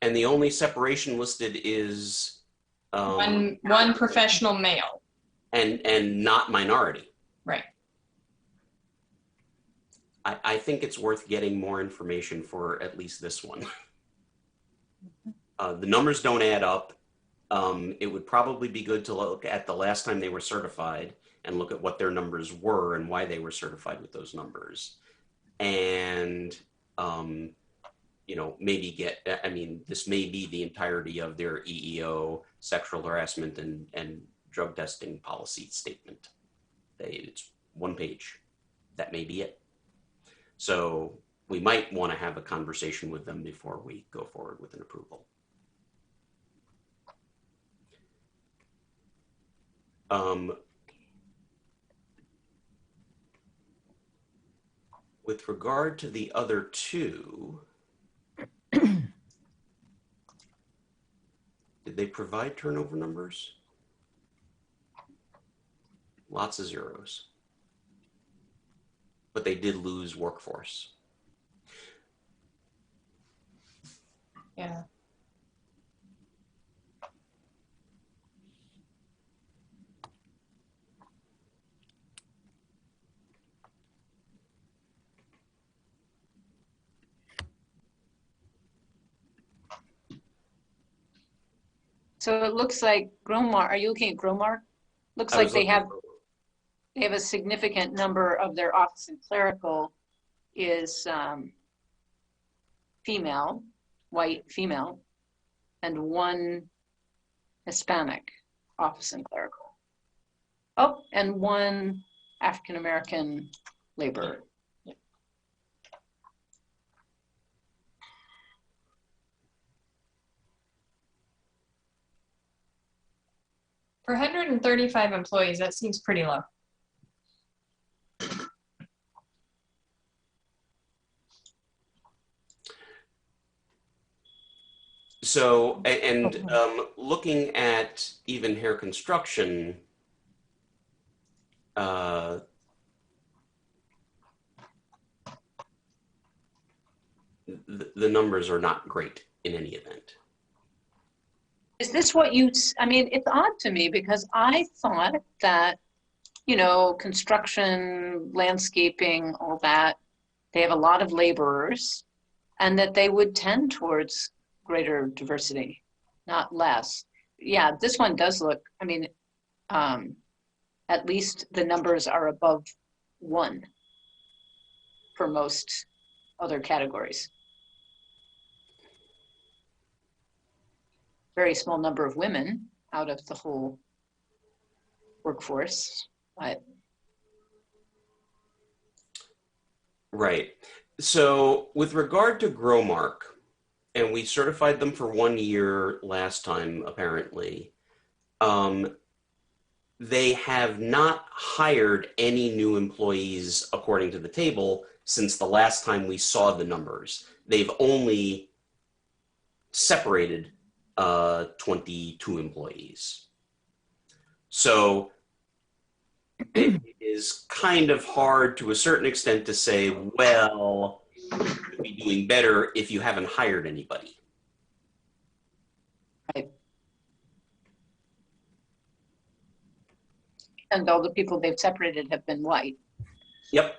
And the only separation listed is One professional male. And not minority. Right. I think it's worth getting more information for at least this one. The numbers don't add up. It would probably be good to look at the last time they were certified and look at what their numbers were and why they were certified with those numbers. And, maybe this may be the entirety of their EEO sexual harassment and drug testing policy statement. It's 1 page. That may be it. So we might want to have a conversation with them before we go forward with an approval. With regard to the other two, did they provide turnover numbers? Lots of zeros. But they did lose workforce. Yeah. So it looks like Gromar, are you looking at Gromar? Looks like they have a significant number of their office and clerical is female, white female, and one Hispanic office and clerical. Oh, and one African-American laborer. For 135 employees, that seems pretty low. So, and looking at even hair construction, the numbers are not great in any event. Is this what you, I mean, it's odd to me because I thought that, you know, construction, landscaping, all that, they have a lot of laborers and that they would tend towards greater diversity, not less. Yeah, this one does look, I mean, at least the numbers are above 1 for most other categories. Very small number of women out of the whole workforce, but. Right. So with regard to Growmark, and we certified them for 1 year last time, apparently, they have not hired any new employees according to the table since the last time we saw the numbers. They've only separated 22 employees. So it is kind of hard to a certain extent to say, well, you could be doing better if you haven't hired anybody. Right. And all the people they've separated have been white. Yep.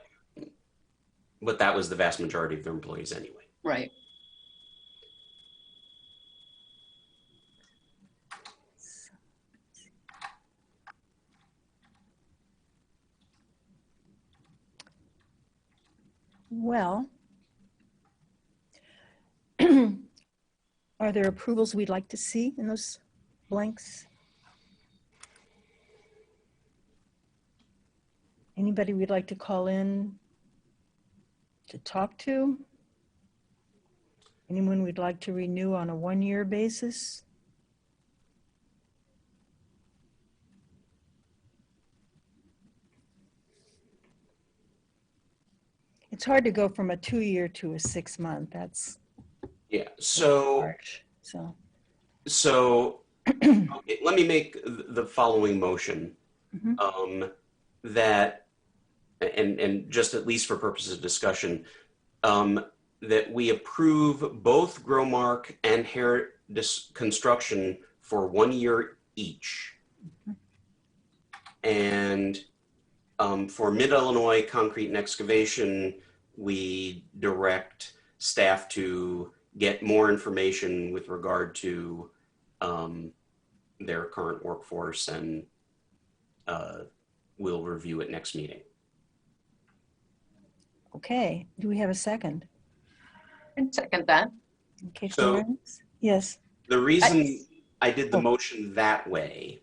But that was the vast majority of their employees anyway. Right. Well, are there approvals we'd like to see in those blanks? Anybody we'd like to call in to talk to? Anyone we'd like to renew on a 1-year basis? It's hard to go from a 2-year to a 6-month. That's Yeah. So harsh. So okay, let me make the following motion. That, and just at least for purposes of discussion, that we approve both Growmark and Hair Construction for 1 year each. And for Mid-Illinois Concrete and Excavation, we direct staff to get more information with regard to their current workforce, and we'll review it next meeting. Okay, do we have a second? And second that. Okay, So- Florence? Yes. The reason I did the motion that way,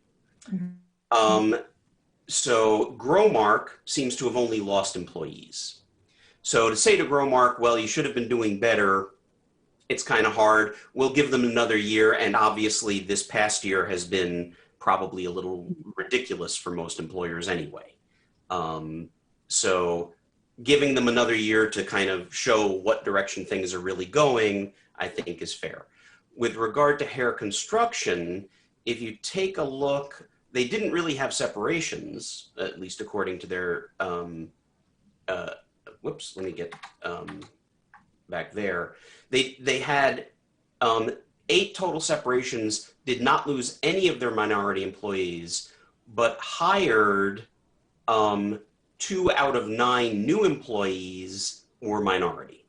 so Growmark seems to have only lost employees. So to say to Growmark, well, you should have been doing better, it's kind of hard. We'll give them another year. And obviously this past year has been probably a little ridiculous for most employers anyway. So giving them another year to kind of show what direction things are really going, I think is fair. With regard to Hair Construction, if you take a look, they didn't really have separations, at least according to their, whoops, let me get back there. They had 8 total separations, did not lose any of their minority employees, but hired 2 out of 9 new employees were minority,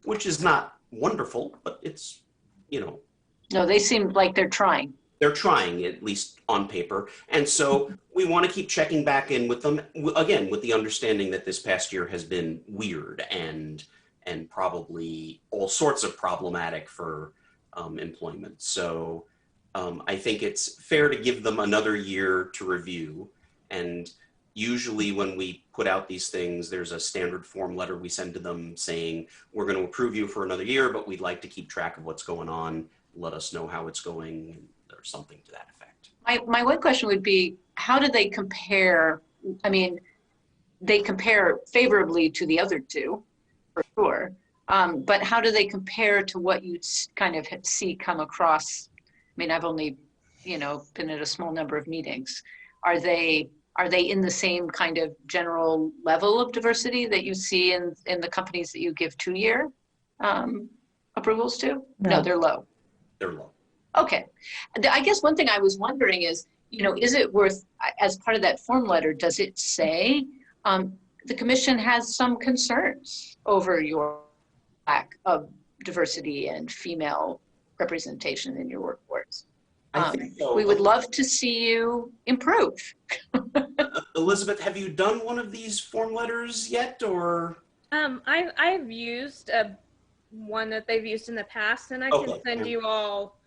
which is not wonderful, but it's, you know. No, they seem like they're trying. They're trying, at least on paper. And so we want to keep checking back in with them, again, with the understanding that this past year has been weird and probably all sorts of problematic for employment. So I think it's fair to give them another year to review. And usually when we put out these things, there's a standard form letter we send to them saying, we're going to approve you for another year, but we'd like to keep track of what's going on. Let us know how it's going, or something to that effect. My one question would be, how do they compare? I mean, they compare favorably to the other 2, for sure. But how do they compare to what you kind of see come across? I mean, I've only, been at a small number of meetings. Are they in the same kind of general level of diversity that you see in the companies that you give 2-year approvals to? No, they're low. They're low. Okay. I guess one thing I was wondering is, is it worth, as part of that form letter, does it say the commission has some concerns over your lack of diversity and female representation in your workforce? I think so. We would love to see you improve. Elizabeth, have you done one of these form letters yet, or? I've used one that they've used in the past, and I can send you all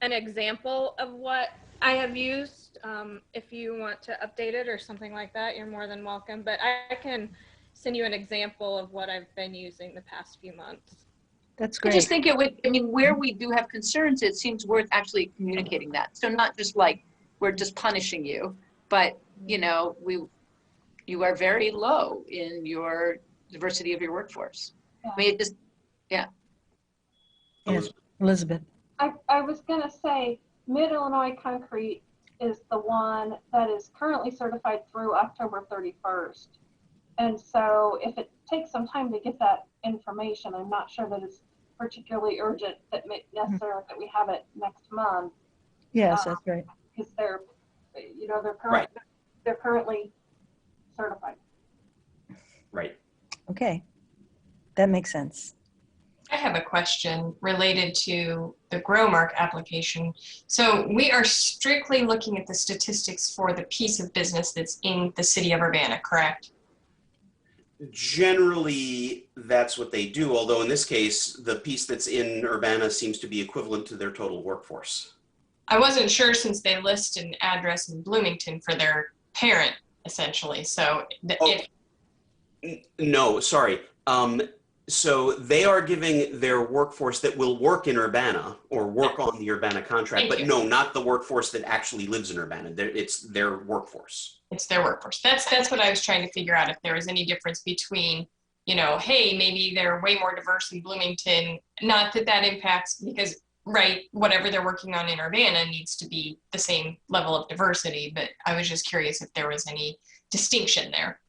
an example of what I have used. If you want to update it or something like that, you're more than welcome. But I can send you an example of what I've been using the past few months. That's I great. just think it would, where we do have concerns, it seems worth actually communicating that. So not just like, we're just punishing you, but, you are very low in your diversity of your workforce. Yeah. I mean, it just, Yes, Elizabeth. I was going to say, Mid-Illinois Concrete is the one that is currently certified through October 31st. And so if it takes some time to get that information, I'm not sure that it's particularly urgent that necessarily that we have it next month. Yes, that's right. Because they're, Right. they're currently certified. Right. Okay, that makes sense. I have a question related to the Growmark application. So we are strictly looking at the statistics for the piece of business that's in the city of Urbana, correct? Generally, that's what they do, although in this case, the piece that's in Urbana seems to be equivalent to their total workforce. I wasn't sure since they list an address in Bloomington for their parent, essentially. So No, sorry. So they are giving their workforce that will work in Urbana or work on the Urbana contract, but no, not the workforce that actually lives in Urbana. It's their workforce. It's their workforce. That's what I was trying to figure out, if there was any difference between, hey, maybe they're way more diverse in Bloomington. Not that that impacts, because, right, whatever they're working on in Urbana needs to be the same level of diversity. But I was just curious if there was any distinction there.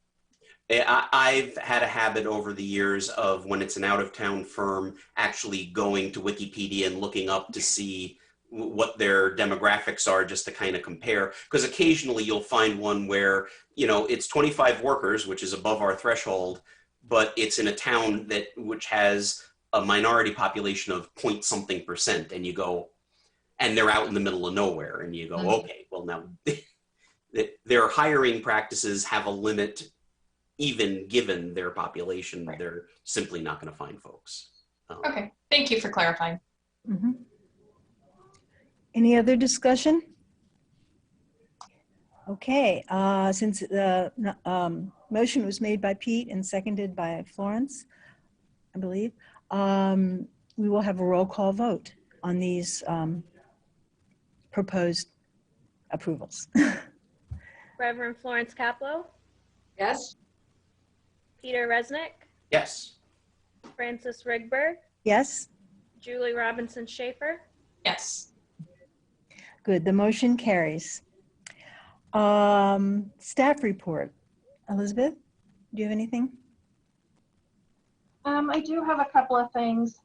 I've had a habit over the years of, when it's an out-of-town firm, actually going to Wikipedia and looking up to see what their demographics are, just to kind of compare. Because occasionally you'll find one where, it's 25 workers, which is above our threshold, but it's in a town which has a minority population of point something %, and you go, and they're out in the middle of nowhere, and you go, okay, well now, their hiring practices have a limit. Even given their population, right, they're simply not going to find folks. Okay, thank you for clarifying. Mm-hmm. Any other discussion? Okay, since motion was made by Pete and seconded by Florence, I believe. We will have a roll call vote on these proposed approvals. Reverend Florence Kaplow, Yes? Peter Resnick, Yes. Francis Rigberg, Yes? Julie Robinson Schaefer. Yes. Good, the motion carries. Staff report. Elizabeth, do you have anything? I do have a couple of things.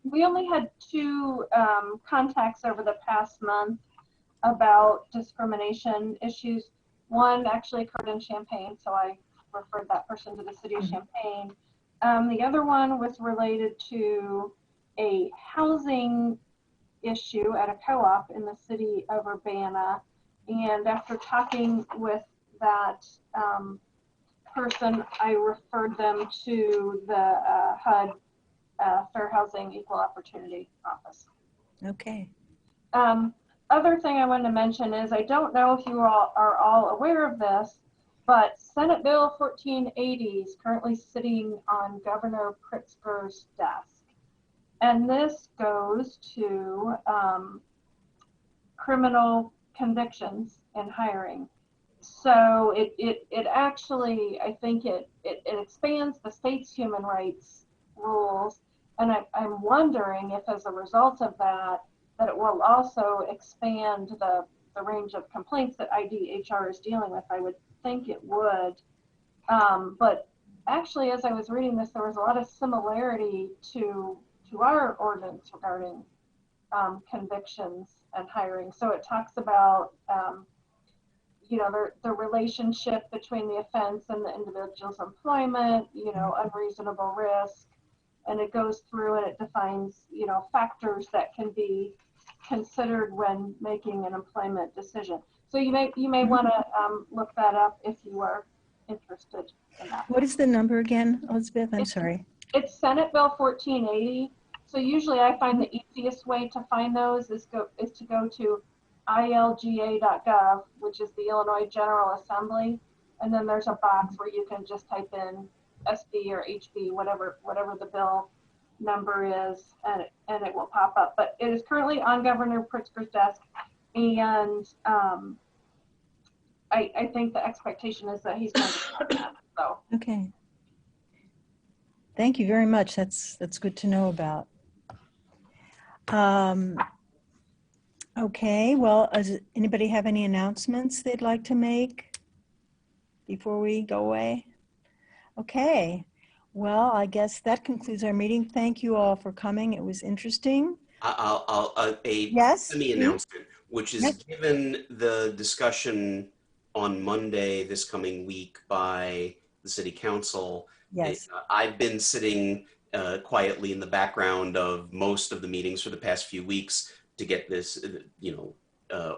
We only had 2 contacts over the past month about discrimination issues. One actually occurred in Champaign, so I referred that person to the city of Champaign. The other one was related to a housing issue at a co-op in the city of Urbana. And after talking with that person, I referred them to the HUD Fair Housing Equal Opportunity Office. Okay. Other thing I wanted to mention is, I don't know if you all are all aware of this, but Senate Bill 1480 is currently sitting on Governor Pritzker's desk. And this goes to criminal convictions and hiring. So it actually, I think it expands the state's human rights rules. And I'm wondering if, as a result of that, that it will also expand the range of complaints that IDHR is dealing with. I would think it would. But actually, as I was reading this, there was a lot of similarity to our ordinance regarding convictions and hiring. So it talks about, the relationship between the offense and the individual's employment, unreasonable risk. And it goes through and it defines, factors that can be considered when making an employment decision. So you may want to look that up if you are interested in that. What is the number again, Elizabeth? I'm sorry. It's Senate Bill 1480. So usually I find the easiest way to find those is to go to ilga.gov, which is the Illinois General Assembly, and then there's a box where you can just type in SB or HB, whatever the bill number is, and it will pop up. But it is currently on Governor Pritzker's desk, and I think the expectation is that he's going to start that. So. Okay. Thank you very much. That's good to know about. Okay, well, does anybody have any announcements they'd like to make before we go away? Okay, well, I guess that concludes our meeting. Thank you all for coming. It was interesting. Yes, semi-announcement, which is yes. Given the discussion on Monday this coming week by the City Council. Yes. I've been sitting quietly in the background of most of the meetings for the past few weeks to get this,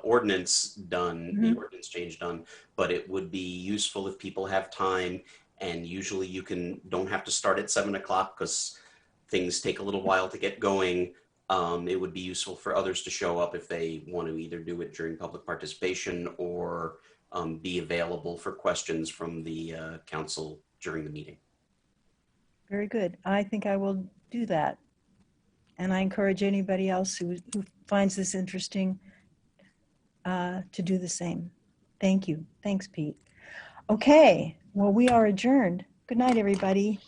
ordinance done, the ordinance change done. But it would be useful if people have time, and usually you don't have to start at 7 o'clock because things take a little while to get going. It would be useful for others to show up if they want to either do it during public participation or be available for questions from the council during the meeting. Very good. I think I will do that. And I encourage anybody else who finds this interesting to do the same. Thank you. Thanks, Pete. Okay, well, we are adjourned. Good night, everybody.